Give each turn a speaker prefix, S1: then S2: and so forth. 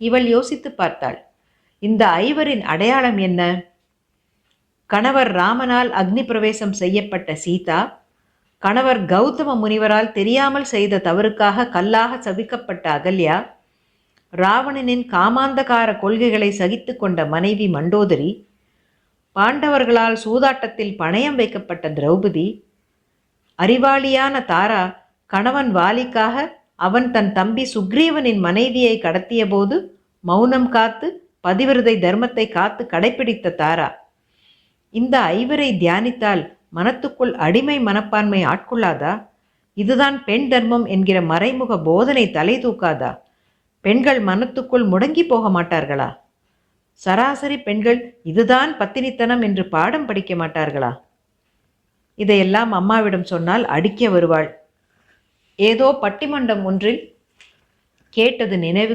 S1: இவள் யோசித்து பார்த்தாள். இந்த ஐவரின் அடையாளம் என்ன? கணவர் ராமனால் அக்னி பிரவேசம் செய்யப்பட்ட சீதா, கணவர் கௌதம முனிவரால் தெரியாமல் செய்த தவறுக்காக கல்லாக சபிக்கப்பட்ட அகல்யா, ராவணனின் காமாந்தகார கொள்கைகளை சகித்து கொண்ட மனைவி மண்டோதரி, பாண்டவர்களால் சூதாட்டத்தில் பணயம் வைக்கப்பட்ட திரௌபதி, அறிவாளியான தாரா கணவன் வாலிக்காக அவன் தன் தம்பி சுக்ரீவனின் மனைவியை கடத்திய போது மௌனம் காத்து பதிவிரதை தர்மத்தை காத்து கடைப்பிடித்த தாரா. இந்த ஐவரை தியானித்தால் மனத்துக்குள் அடிமை மனப்பான்மை ஆட்கொள்ளாதா? இதுதான் பெண் தர்மம் என்கிற மறைமுக போதனை தலை தூக்காதா? பெண்கள் மனத்துக்குள் முடங்கி போக மாட்டார்களா? சராசரி பெண்கள் இதுதான் பத்தினித்தனம் என்று பாடம் படிக்க மாட்டார்களா? இதையெல்லாம் அம்மாவிடம் சொன்னால் அடிக்க வருவாள். ஏதோ பட்டிமன்றம் ஒன்றில் கேட்டது நினைவு